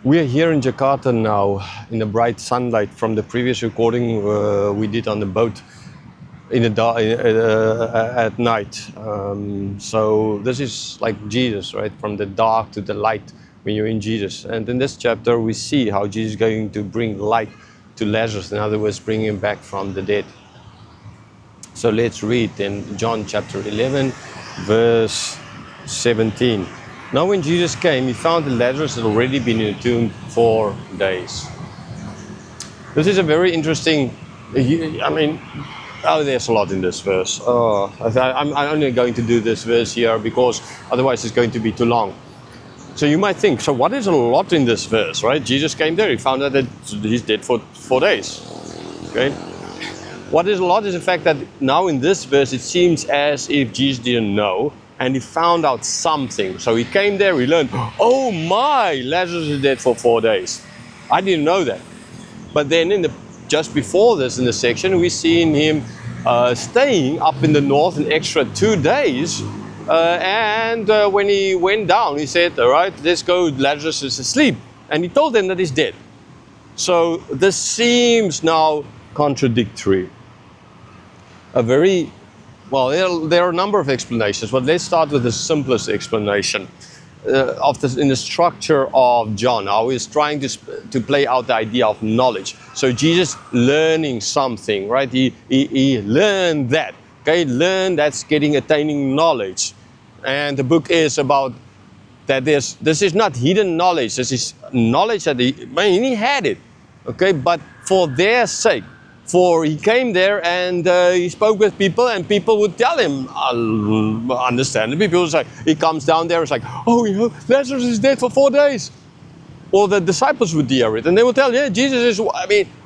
We are here in Jakarta now in the bright sunlight from the previous recording we did on the boat in the at night. So this is like Jesus, right? From the dark to the light when you're in Jesus. And in this chapter we see how Jesus is going to bring light to Lazarus, in other words, bring him back from the dead. So let's read in John chapter 11, verse 17. Now when Jesus came, he found that Lazarus had already been in the tomb 4 days. This is a very interesting, there's a lot in this verse. I'm only going to do this verse here because otherwise it's going to be too long. So you might think, so what is a lot in this verse, right? Jesus came there, he found out that he's dead for 4 days. Okay? What is a lot is the fact that now in this verse it seems as if Jesus didn't know, and he found out something. So he came there, he learned, oh my, Lazarus is dead for 4 days. I didn't know that. But then just before this in the section, we seen him staying up in the north an extra 2 days. When he went down, he said, all right, let's go, Lazarus is asleep. And he told them that he's dead. So this seems now contradictory. There are a number of explanations, but let's start with the simplest explanation in the structure of John, how he's trying to play out the idea of knowledge. So Jesus learning something, right? He learned that. Okay, learn, that's attaining knowledge. And the book is about that this is not hidden knowledge, this is knowledge that he had it. Okay, but for their sake. For he came there and he spoke with people, and people would tell him, understandably, people would say, he comes down there and it's like, oh, Lazarus is dead for 4 days. Or the disciples would hear it and they would tell, yeah, Jesus is,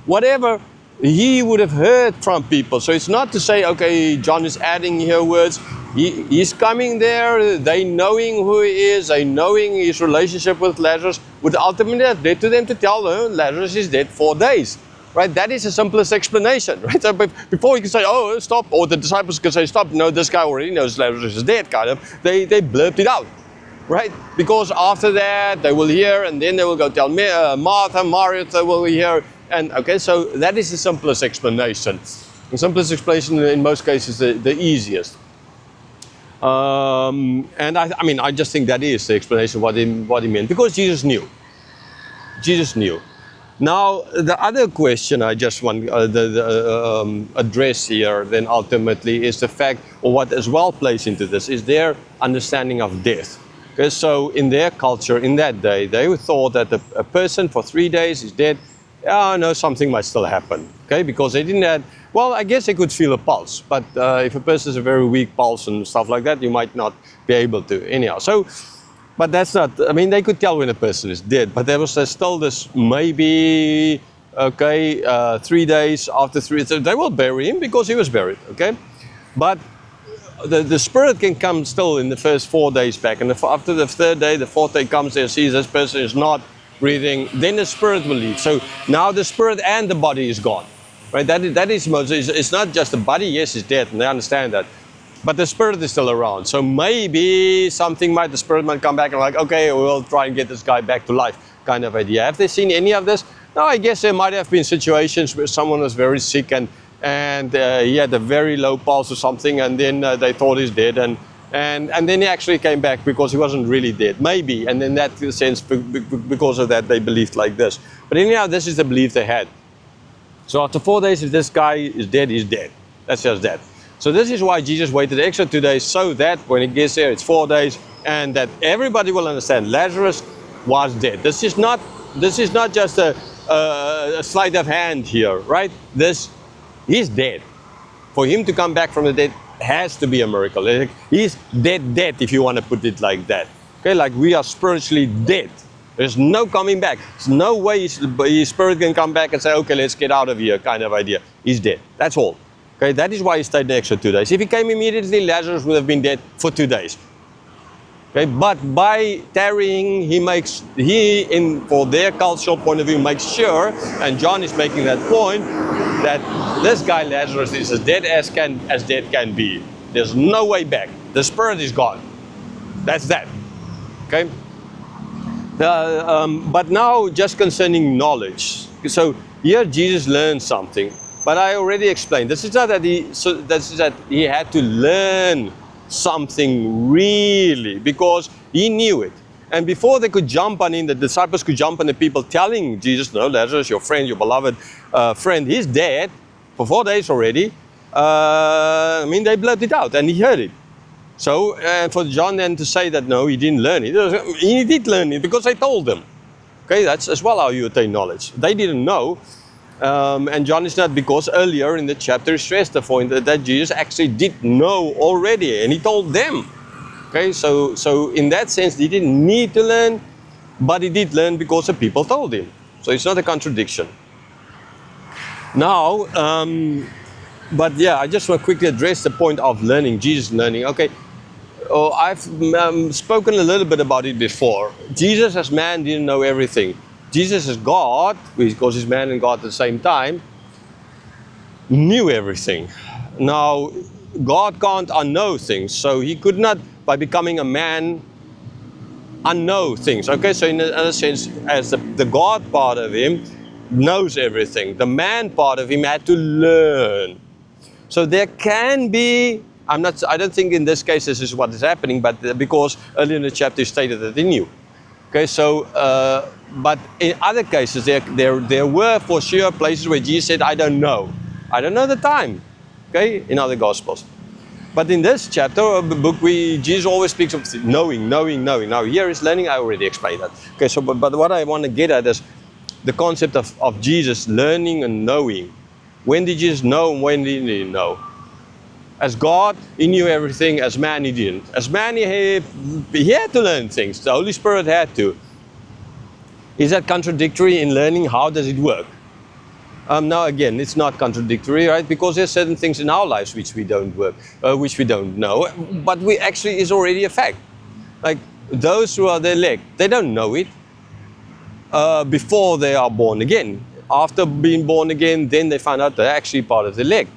whatever he would have heard from people. So it's not to say, okay, John is adding here words. He's coming there, they knowing who he is, they knowing his relationship with Lazarus, would ultimately have led to them to tell them Lazarus is dead 4 days. Right, that is the simplest explanation, right? So before you can say, oh, stop, or the disciples can say, stop, no, this guy already knows Lazarus is dead, kind of, they blurted it out, right? Because after that, they will hear, and then they will go tell Martha will hear, and okay, so that is the simplest explanation. The simplest explanation in most cases the easiest. I just think that is the explanation what he meant, because Jesus knew. Jesus knew. Now, the other question I just want to address here then ultimately is the fact, or what as well plays into this, is their understanding of death. Okay, so in their culture, in that day, they thought that a person for 3 days is dead. No, something might still happen. Okay, because they didn't have, I guess they could feel a pulse, but if a person has a very weak pulse and stuff like that, you might not be able to anyhow. But that's not, they could tell when a person is dead, but there was still this maybe, 3 days after 3, so they will bury him because he was buried, okay? But the spirit can come still in the first 4 days back, and after the third day, the fourth day comes there, sees this person is not breathing, then the spirit will leave. So now the spirit and the body is gone, right? That is it's not just the body, yes, it's dead, and they understand that. But the spirit is still around. So maybe the spirit might come back and like, okay, we'll try and get this guy back to life, kind of idea. Have they seen any of this? No, I guess there might have been situations where someone was very sick and he had a very low pulse or something, and then they thought he's dead, and then he actually came back because he wasn't really dead. Maybe, and in that sense, because of that, they believed like this. But anyhow, this is the belief they had. So after 4 days, if this guy is dead, he's dead. That's just that. So this is why Jesus waited extra 2 days, so that when it gets there, it's 4 days, and that everybody will understand Lazarus was dead. This is not just a sleight of hand here, right? He's dead. For him to come back from the dead has to be a miracle. He's dead, if you want to put it like that. Okay, like we are spiritually dead. There's no coming back. There's no way his spirit can come back and say, okay, let's get out of here, kind of idea. He's dead. That's all. Okay, that is why he stayed the extra 2 days. If he came immediately, Lazarus would have been dead for 2 days. Okay, but by tarrying, for their cultural point of view, makes sure, and John is making that point, that this guy Lazarus is as dead as dead can be. There's no way back. The spirit is gone. That's that. Okay. But now, just concerning knowledge. So here Jesus learned something, but I already explained. This is not that this is that he had to learn something really, because he knew it. And before they could jump on him, the disciples could jump on the people telling Jesus, "No, Lazarus, your friend, your beloved friend, he's dead for 4 days already." They blurted it out, and he heard it. So, for John then to say that no, he didn't learn it, he did learn it because they told them. Okay, that's as well how you attain knowledge. They didn't know, and John is not, because earlier in the chapter he stressed the point that Jesus actually did know already, and he told them. Okay, so in that sense he didn't need to learn, but he did learn because the people told him. So it's not a contradiction. Now, but yeah, I just want to quickly address the point of learning, Jesus learning. Okay. Oh, I've spoken a little bit about it before. Jesus as man didn't know everything. Jesus as God, because he's man and God at the same time, knew everything. Now, God can't unknow things, so he could not, by becoming a man, unknow things. Okay, so in a sense, as the God part of him knows everything, the man part of him had to learn. So there can be, I don't think in this case this is what is happening, but because earlier in the chapter stated that they knew. Okay, so, but in other cases, there were for sure places where Jesus said, I don't know the time. Okay, in other Gospels. But in this chapter of the book, Jesus always speaks of knowing. Now here is learning, I already explained that. Okay, so, but what I want to get at is the concept of Jesus learning and knowing. When did Jesus know and when did he know? As God, he knew everything. As man, he didn't. As man, he had to learn things. The Holy Spirit had to. Is that contradictory in learning? How does it work? Now again, it's not contradictory, right? Because there's certain things in our lives which we don't work, which we don't know, but we actually is already a fact. Like those who are the elect, they don't know it before they are born again. After being born again, then they find out they're actually part of the elect.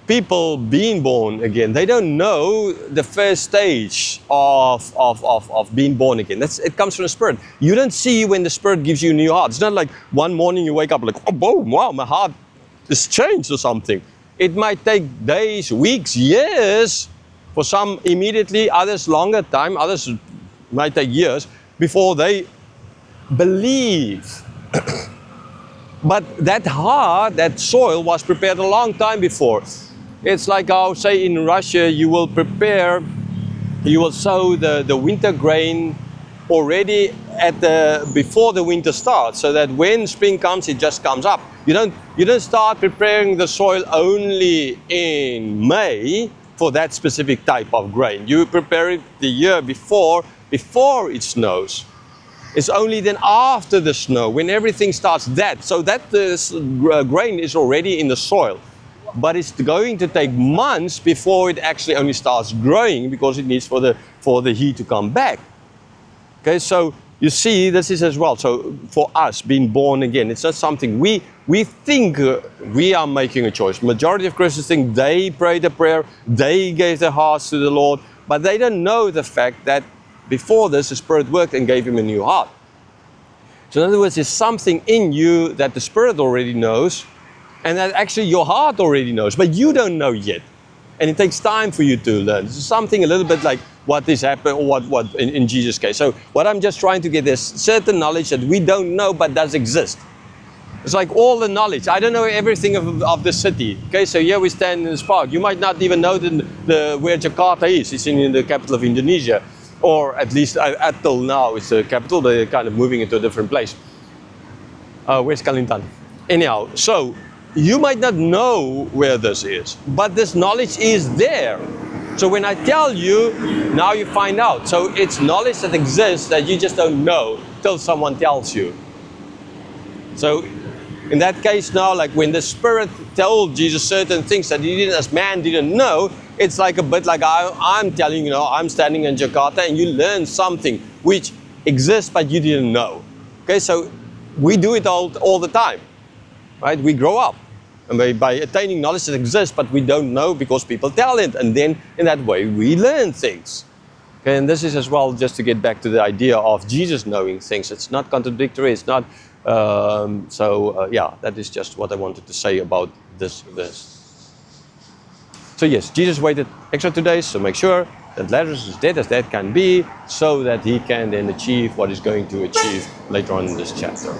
People being born again, they don't know the first stage of being born again. It comes from the Spirit. You don't see when the Spirit gives you a new heart. It's not like one morning you wake up like, oh, boom, wow, my heart is changed or something. It might take days, weeks, years, for some immediately, others longer time, others might take years before they believe. But that heart, that soil was prepared a long time before. It's like how, say, in Russia, you will sow the winter grain already before the winter starts, so that when spring comes, it just comes up. You don't start preparing the soil only in May for that specific type of grain. You prepare it the year before it snows. It's only then after the snow, when everything starts so that the grain is already in the soil. But it's going to take months before it actually only starts growing, because it needs for the heat to come back. Okay, so you see, this is as well. So for us, being born again, it's not something we think we are making a choice. Majority of Christians think they prayed a prayer, they gave their hearts to the Lord, but they don't know the fact that before this, the Spirit worked and gave him a new heart. So in other words, there's something in you that the Spirit already knows, and that actually your heart already knows, but you don't know yet. And it takes time for you to learn. It's something a little bit like what is happening, or what in Jesus' case. So what I'm just trying to get is certain knowledge that we don't know but does exist. It's like all the knowledge. I don't know everything of the city. Okay, so here we stand in this park. You might not even know where Jakarta is. It's in the capital of Indonesia. Or at least until now it's the capital. They're kind of moving into a different place. Where's Kalimantan? Anyhow, so you might not know where this is, but this knowledge is there. So when I tell you, now you find out. So it's knowledge that exists that you just don't know till someone tells you. So in that case now, like when the Spirit told Jesus certain things that he didn't, as man didn't know, it's like a bit like I'm telling you, I'm standing in Jakarta and you learn something which exists but you didn't know. Okay, so we do it all the time, right? We grow up and by attaining knowledge that exists but we don't know because people tell it, and then in that way we learn things. Okay, and this is as well just to get back to the idea of Jesus knowing things. It's not contradictory. It's not. Yeah, that is just what I wanted to say about this verse. So yes, Jesus waited extra 2 days to make sure that Lazarus is dead as dead can be, so that he can then achieve what he's going to achieve later on in this chapter.